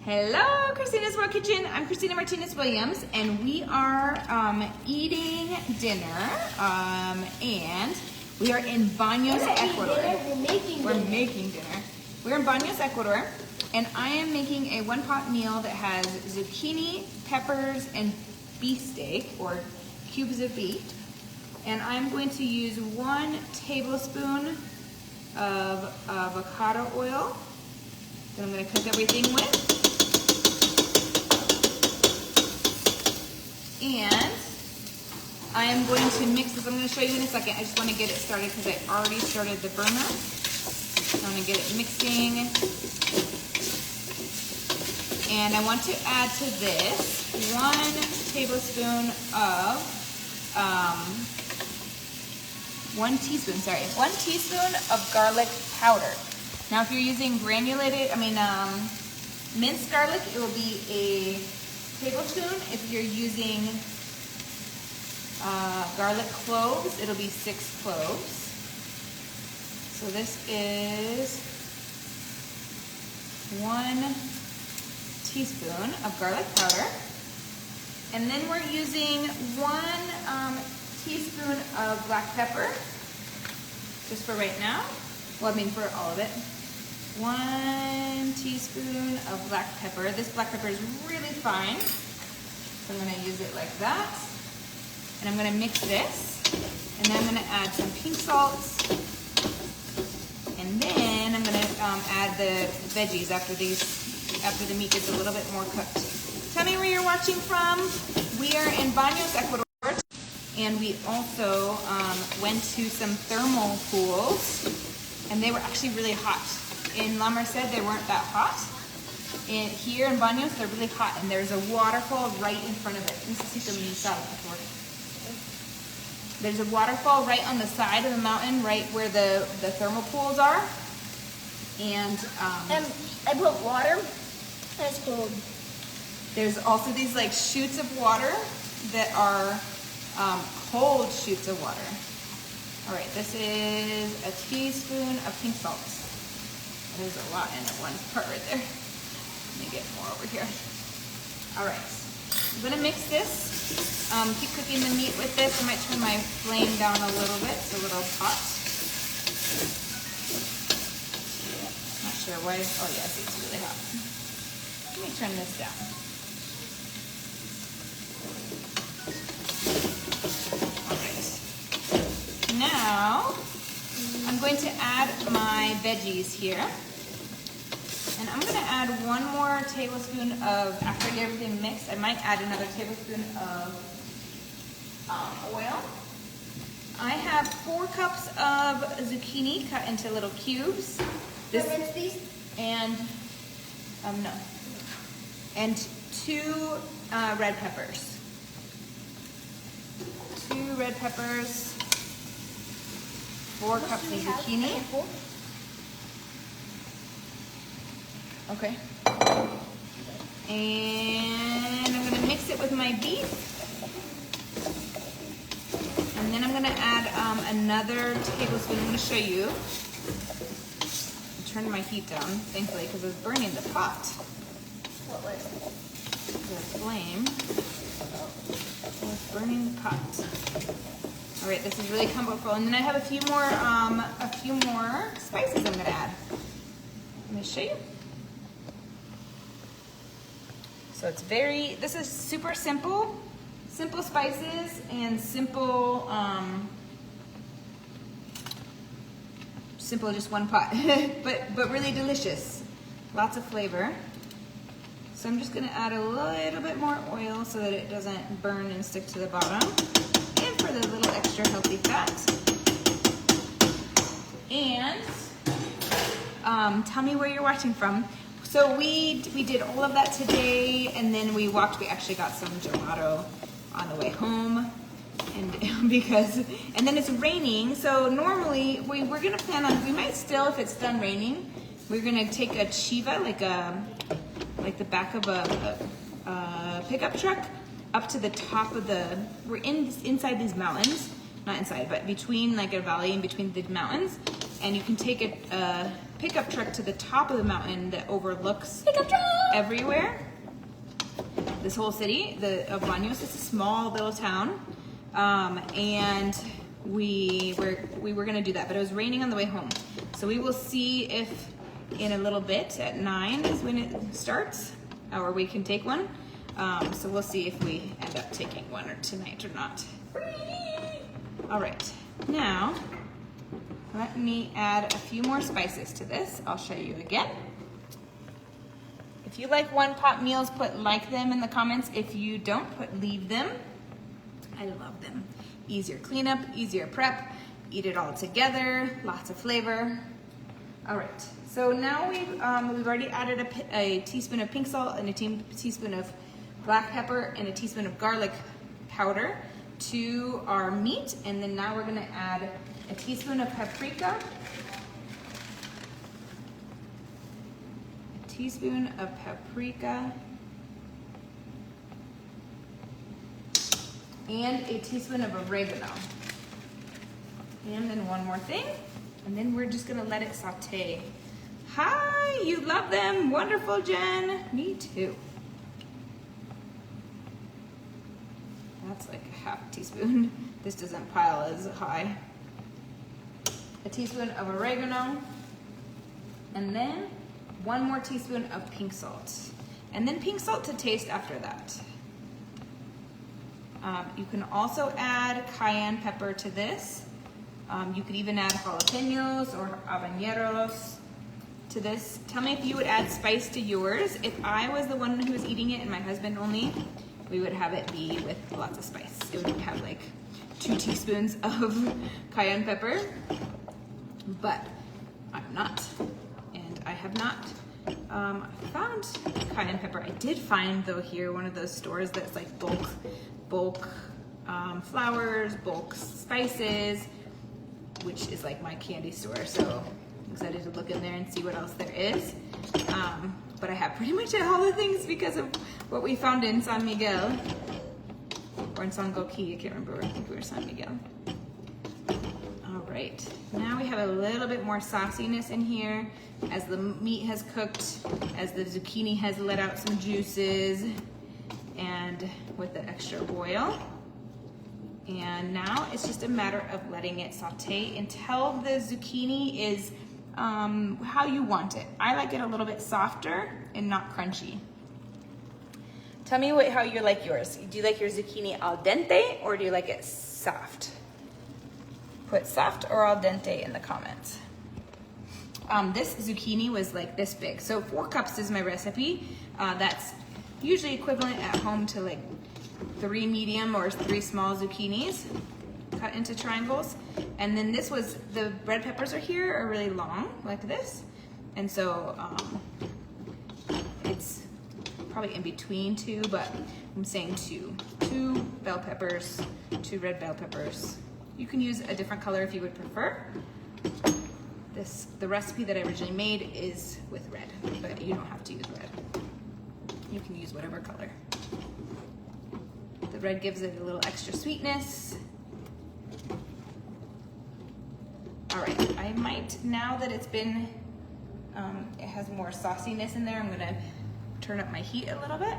Hello, Christina's World Kitchen. I'm Christina Martinez-Williams, and we are eating dinner, and we are in Baños, Ecuador. We're making dinner. We're in Baños, Ecuador, and I am making a one-pot meal that has zucchini, peppers, and beef steak, or cubes of beef. And I'm going to use 1 tablespoon of avocado oil that I'm going to cook everything with. And I am going to mix this. I'm going to show you in a second. I just want to get it started because I already started the burner. I want to get it mixing. And I want to add to this 1 tablespoon of, 1 teaspoon of garlic powder. Now if you're using minced garlic, it will be a tablespoon. If you're using garlic cloves, it'll be 6 cloves. So this is 1 teaspoon of garlic powder. And then we're using 1 teaspoon of black pepper, just for right now. Well, for all of it. 1 teaspoon of black pepper. This black pepper is really fine, so I'm going to use it like that. And I'm going to mix this, and then I'm going to add some pink salt, and then I'm going to add the veggies after the meat gets a little bit more cooked. Tell me where you're watching from. We are in Baños, Ecuador, and we also went to some thermal pools, and they were actually really hot. In La Merced, they weren't that hot. And here in Baños, they're really hot, and there's a waterfall right in front of it. There's a waterfall right on the side of the mountain, right where the thermal pools are. And I put water, and it's cold. There's also these like shoots of water that are cold shoots of water. All right, this is a teaspoon of pink salt. There's a lot in it, one part right there. Let me get more over here. All right, I'm gonna mix this. Keep cooking the meat with this. I might turn my flame down a little bit. It's a little hot. Not sure why. Oh yeah, see, it's really hot. Let me turn this down. All right. Now, I'm going to add my veggies here. And I'm going to add 1 more tablespoon of, after I get everything mixed, I might add another tablespoon of oil. I have 4 cups of zucchini cut into little cubes. And, no. And 2 red peppers. 2 red peppers. 4 cups of zucchini. Okay. And I'm going to mix it with my beef. And then I'm going to add another tablespoon. I'm going to show you. I turned my heat down, thankfully, because it was burning the pot. What was it? The flame was burning the pot. All right, this is really combo-full. And then I have a few more spices I'm going to add. Let me show you. So it's this is super simple. Simple spices and simple just one pot, but really delicious. Lots of flavor. So I'm just gonna add a little bit more oil so that it doesn't burn and stick to the bottom. And for the little extra healthy fat. And tell me where you're watching from. So we did all of that today, and then we actually got some gelato on the way home, and then it's raining. So normally we're gonna plan on, we might still, if it's done raining, we're gonna take a chiva, like the back of a pickup truck, up to the top of we're inside these mountains, not inside, but between like a valley in between the mountains, and you can take a pickup truck to the top of the mountain that overlooks Pickup truck! everywhere. This whole city of Baños. It's a small little town, and we were gonna do that, but it was raining on the way home. So we will see if in a little bit at 9 is when it starts, or we can take one. So we'll see if we end up taking one tonight or not. All right, now let me add a few more spices to this. I'll show you again. If you like one pot meals, like them in the comments. If you don't, leave them. I love them. Easier cleanup, easier prep, eat it all together, lots of flavor. All right, so now we've already added a teaspoon of pink salt and a teaspoon of black pepper and a teaspoon of garlic powder to our meat. And then now we're gonna add a teaspoon of paprika, teaspoon of paprika, and a teaspoon of oregano. And then one more thing, and then we're just gonna let it saute. Hi, you love them. Wonderful, Jen. Me too. That's like a half teaspoon. This doesn't pile as high. A teaspoon of oregano, and then one more teaspoon of pink salt, and then pink salt to taste after that. You can also add cayenne pepper to this. You could even add jalapenos or habaneros to this. Tell me if you would add spice to yours. If I was the one who was eating it and my husband only, we would have it be with lots of spice. It would have like 2 teaspoons of cayenne pepper, but I'm not. I have not found cayenne pepper. I did find though here one of those stores that's like bulk flours, bulk spices, which is like my candy store. So I'm excited to look in there and see what else there is. But I have pretty much all the things because of what we found in San Miguel, or in San Goki, I can't remember. I think we were San Miguel. All right, now we have a little bit more sauciness in here as the meat has cooked, as the zucchini has let out some juices, and with the extra oil. And now it's just a matter of letting it saute until the zucchini is how you want it. I like it a little bit softer and not crunchy. Tell me how you like yours. Do you like your zucchini al dente or do you like it soft? Put soft or al dente in the comments. This zucchini was like this big. So 4 cups is my recipe. That's usually equivalent at home to like 3 medium or 3 small zucchinis cut into triangles. And then this was, the red peppers are really long like this. And so it's probably in between 2, but I'm saying 2. 2 bell peppers, 2 red bell peppers. You can use a different color if you would prefer. The recipe that I originally made is with red, but you don't have to use red. You can use whatever color. The red gives it a little extra sweetness. All right, I might, now that it's been, it has more sauciness in there, I'm gonna turn up my heat a little bit.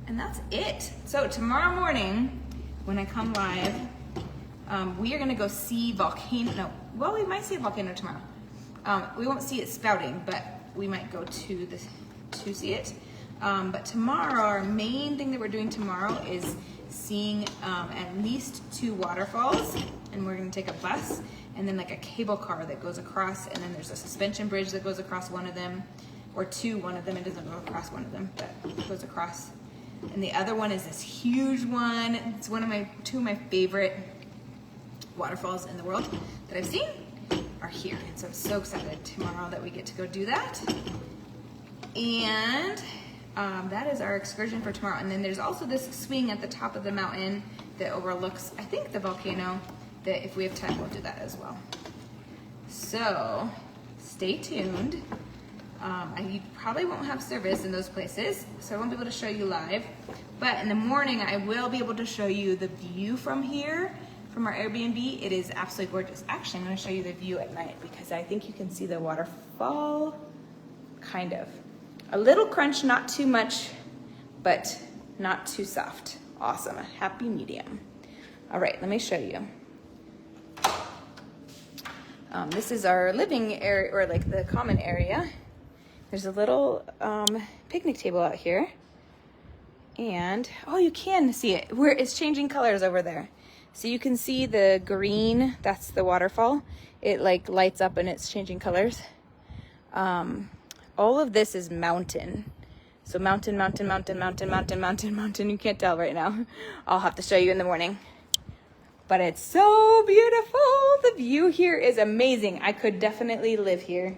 And that's it. So tomorrow morning, when I come live, we are gonna go see volcano, well, we might see a volcano tomorrow. We won't see it spouting, but we might go to see it. But tomorrow, our main thing that we're doing tomorrow is seeing at least 2 waterfalls, and we're gonna take a bus and then like a cable car that goes across, and then there's a suspension bridge that goes across one of them, or one of them, it doesn't go across one of them, but it goes across. And the other one is this huge one. It's one of 2 of my favorite waterfalls in the world that I've seen are here. And so I'm so excited tomorrow that we get to go do that. And that is our excursion for tomorrow. And then there's also this swing at the top of the mountain that overlooks, I think, the volcano, that if we have time, we'll do that as well. So stay tuned. I probably won't have service in those places, so I won't be able to show you live. But in the morning, I will be able to show you the view from here from our Airbnb. It is absolutely gorgeous. Actually, I'm gonna show you the view at night because I think you can see the waterfall, kind of. A little crunch, not too much, but not too soft. Awesome, a happy medium. All right, let me show you. This is our living area, or like the common area. There's a little picnic table out here. And, oh, you can see it. Where it's changing colors over there. So you can see the green, that's the waterfall. It like lights up and it's changing colors. All of this is mountain. So mountain, mountain, mountain, mountain, mountain, mountain, mountain. You can't tell right now. I'll have to show you in the morning. But it's so beautiful. The view here is amazing. I could definitely live here.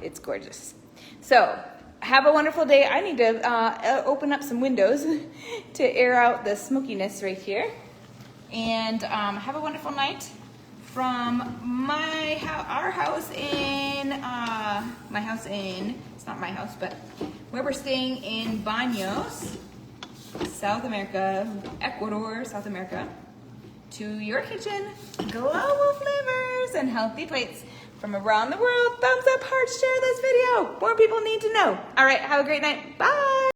It's gorgeous. So have a wonderful day. I need to open up some windows to air out the smokiness right here. And have a wonderful night from our house in, it's not my house, but where we're staying in Baños, South America, Ecuador, South America, to your kitchen, global flavors and healthy plates from around the world. Thumbs up, hearts, share this video. More people need to know. All right, have a great night. Bye.